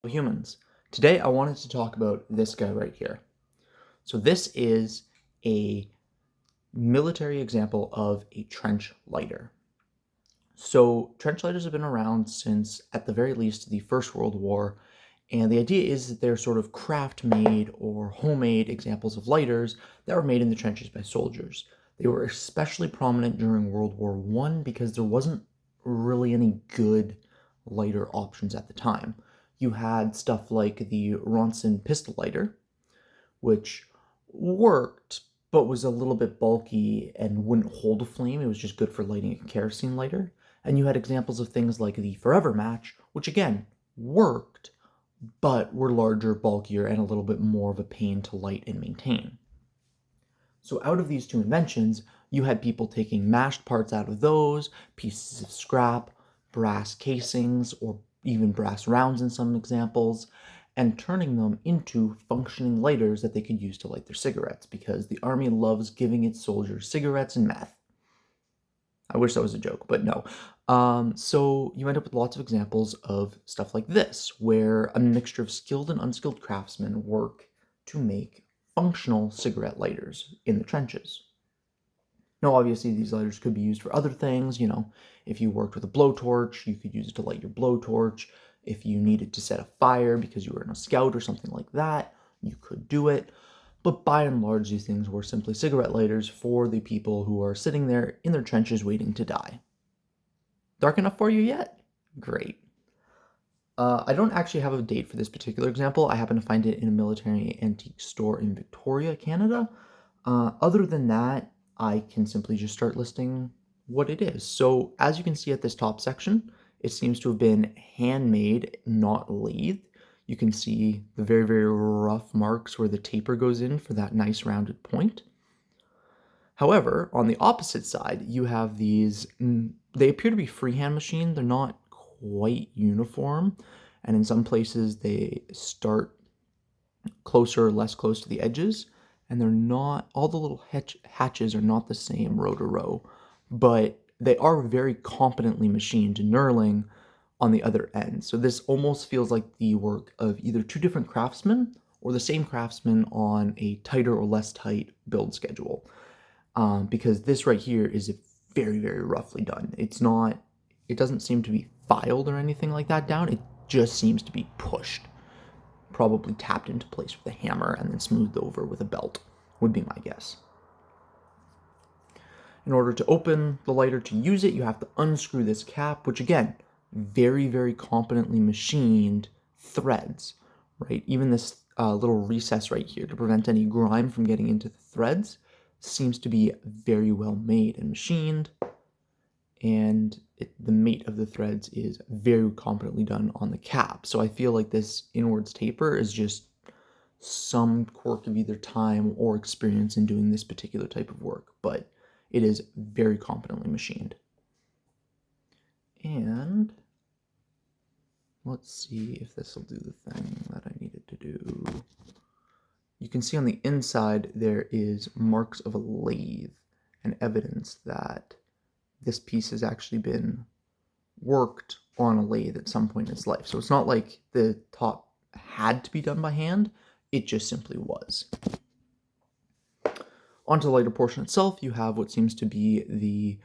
Humans. Today I wanted to talk about this guy right here. So this is a military example of a trench lighter. So trench lighters have been around since, at the very least, the First World War, and the idea is that they're sort of craft-made or homemade examples of lighters that were made in the trenches by soldiers. They were especially prominent during World War I because there wasn't really any good lighter options at the time. You had stuff like the Ronson pistol lighter, which worked but was a little bit bulky and wouldn't hold a flame. It was just good for lighting a kerosene lighter. And you had examples of things like the Forever Match, which again worked, but were larger, bulkier, and a little bit more of a pain to light and maintain. So out of these two inventions, you had people taking mashed parts out of those, pieces of scrap, brass casings, or even brass rounds in some examples, and turning them into functioning lighters that they could use to light their cigarettes, because the army loves giving its soldiers cigarettes and meth. I wish that was a joke, but no. So you end up with lots of examples of stuff like this, where a mixture of skilled and unskilled craftsmen work to make functional cigarette lighters in the trenches. Now, obviously, these lighters could be used for other things. If you worked with a blowtorch, you could use it to light your blowtorch. If you needed to set a fire because you were in a scout or something like that, you could do it. But by and large, these things were simply cigarette lighters for the people who are sitting there in their trenches waiting to die. Dark enough for you yet? Great. I don't actually have a date for this particular example. I happen to find it in a military antique store in Victoria, Canada. Other than that, I can simply just start listing what it is. So as you can see at this top section, it seems to have been handmade, not lathed. You can see the very, very rough marks where the taper goes in for that nice rounded point. However, on the opposite side, you have these, they appear to be freehand machined. They're not quite uniform, and in some places they start closer or less close to the edges, and they're not, all the little hatches are not the same row to row, but they are very competently machined knurling on the other end. So this almost feels like the work of either two different craftsmen or the same craftsman on a tighter or less tight build schedule. Because this right here is very, very roughly done. It doesn't seem to be filed or anything like that down. It just seems to be pushed. Probably tapped into place with a hammer and then smoothed over with a belt, would be my guess. In order to open the lighter to use it, you have to unscrew this cap, which again, very, very competently machined threads, right? Even this little recess right here to prevent any grime from getting into the threads seems to be very well made and machined, and the mate of the threads is very competently done on the cap. So I feel like this inwards taper is just some quirk of either time or experience in doing this particular type of work, but it is very competently machined. And let's see if this will do the thing that I needed to do. You can see on the inside there is marks of a lathe and evidence that this piece has actually been worked on a lathe at some point in its life. So it's not like the top had to be done by hand, it just simply was. Onto the lighter portion itself, you have what seems to be the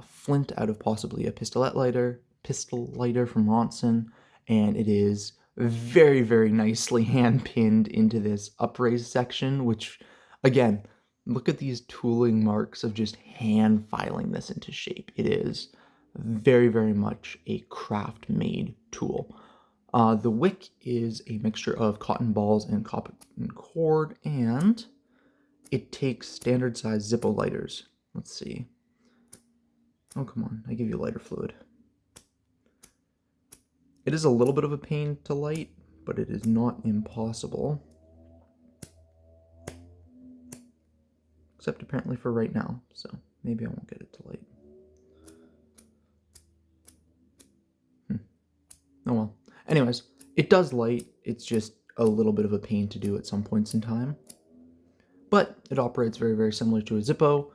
flint out of possibly a pistol lighter from Ronson, and it is very, very nicely hand pinned into this upraised section, which, again, look at these tooling marks of just hand filing this into shape. It is very, very much a craft-made tool. The wick is a mixture of cotton balls and cotton cord, and it takes standard size Zippo lighters. Let's see. Oh, come on, I give you lighter fluid. It is a little bit of a pain to light, but it is not impossible. Except apparently for right now, so maybe I won't get it to light. Oh well. Anyways, it does light, it's just a little bit of a pain to do at some points in time. But it operates very, very similar to a Zippo.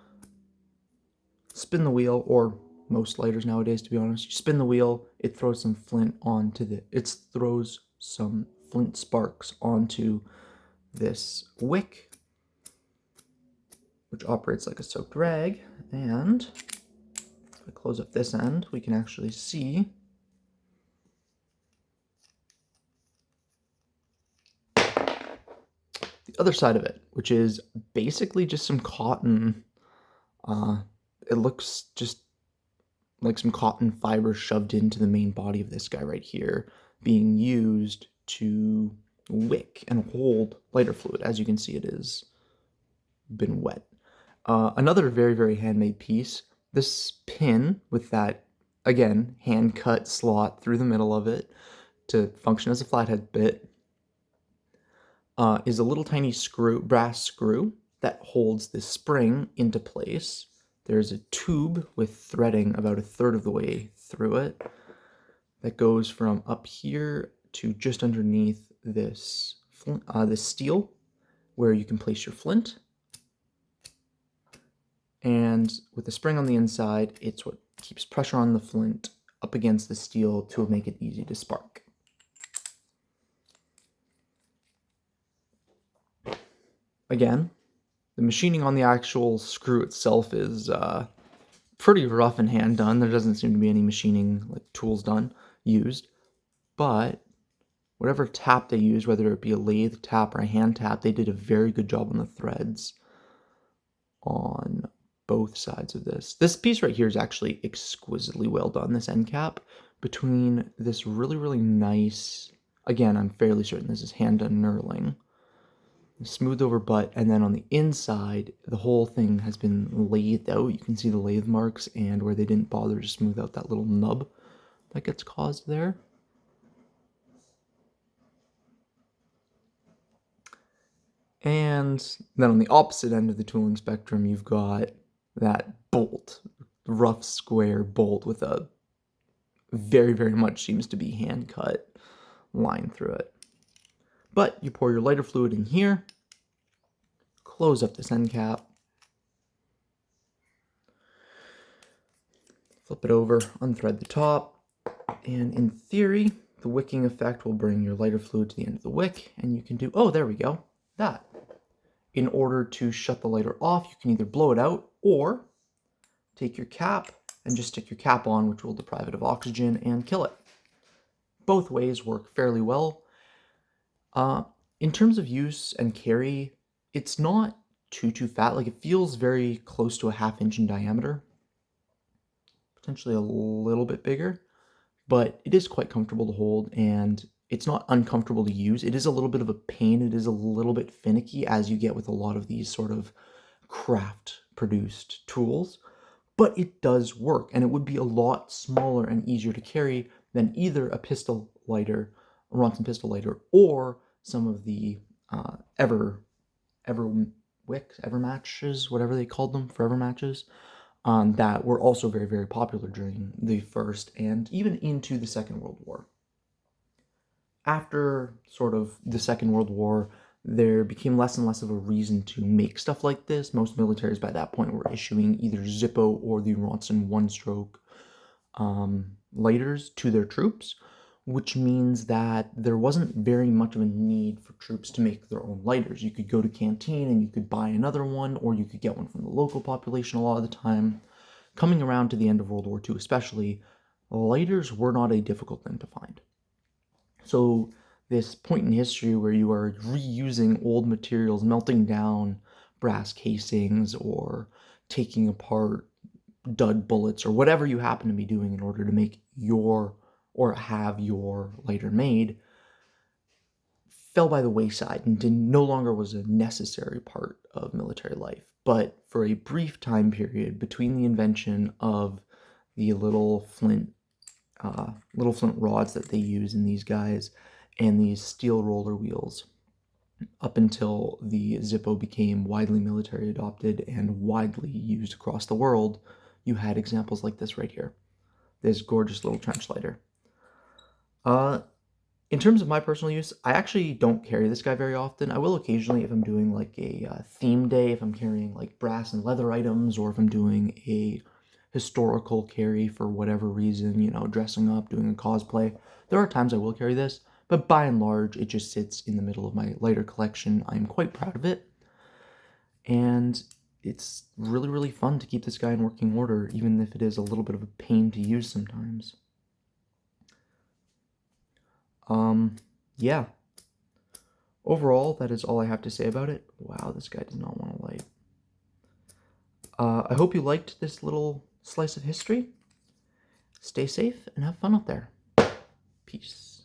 Spin the wheel, or most lighters nowadays, to be honest. You spin the wheel, it throws some flint onto it throws some flint sparks onto this wick, which operates like a soaked rag. And if I close up this end, we can actually see the other side of it, which is basically just some cotton. It looks just like some cotton fiber shoved into the main body of this guy right here, being used to wick and hold lighter fluid. As you can see, it has been wet. Another very, very handmade piece, this pin with that, again, hand-cut slot through the middle of it to function as a flathead bit, is a little tiny screw, brass screw that holds this spring into place. There's a tube with threading about a third of the way through it that goes from up here to just underneath this steel where you can place your flint. And with the spring on the inside, it's what keeps pressure on the flint up against the steel to make it easy to spark. Again, the machining on the actual screw itself is pretty rough and hand done. There doesn't seem to be any machining like tools used, but whatever tap they use, whether it be a lathe tap or a hand tap, they did a very good job on the threads on both sides of this. This piece right here is actually exquisitely well done, this end cap, between this really, really nice, again, I'm fairly certain this is hand done knurling, smooth over butt, and then on the inside, the whole thing has been lathed out. You can see the lathe marks and where they didn't bother to smooth out that little nub that gets caused there. And then on the opposite end of the tooling spectrum, you've got that bolt, rough square bolt with a very, very much seems to be hand cut line through it. But you pour your lighter fluid in here, close up this end cap, flip it over, unthread the top, and in theory, the wicking effect will bring your lighter fluid to the end of the wick, and you can do, oh, there we go, that. In order to shut the lighter off, you can either blow it out or take your cap and just stick your cap on, which will deprive it of oxygen and kill it. Both ways work fairly well. In terms of use and carry, it's not too fat. Like, it feels very close to a 1/2 inch in diameter, potentially a little bit bigger, but it is quite comfortable to hold, and it's not uncomfortable to use. It is a little bit of a pain. It is a little bit finicky, as you get with a lot of these sort of craft-produced tools, but it does work, and it would be a lot smaller and easier to carry than either a pistol lighter, a Ronson pistol lighter, or some of the Ever matches, whatever they called them, forever matches, that were also very, very popular during the First and even into the Second World War. After sort of the Second World War, there became less and less of a reason to make stuff like this. Most militaries by that point were issuing either Zippo or the Ronson one-stroke lighters to their troops, which means that there wasn't very much of a need for troops to make their own lighters. You could go to Canteen and you could buy another one, or you could get one from the local population a lot of the time. Coming around to the end of World War II especially, lighters were not a difficult thing to find. So this point in history where you are reusing old materials, melting down brass casings, or taking apart dud bullets, or whatever you happen to be doing in order to make your, or have your lighter made, fell by the wayside and no longer was a necessary part of military life. But for a brief time period between the invention of the little flint rods that they use in these guys and these steel roller wheels, up until the Zippo became widely military adopted and widely used across the world, you had examples like this right here. This gorgeous little trench lighter. In terms of my personal use, I actually don't carry this guy very often. I will occasionally if I'm doing like a theme day, if I'm carrying like brass and leather items, or if I'm doing a historical carry for whatever reason, you know, dressing up, doing a cosplay. There are times I will carry this, but by and large, it just sits in the middle of my lighter collection. I'm quite proud of it, and it's really, really fun to keep this guy in working order, even if it is a little bit of a pain to use sometimes. Yeah. Overall, that is all I have to say about it. Wow, this guy does not want to light. I hope you liked this little slice of history. Stay safe and have fun out there. Peace.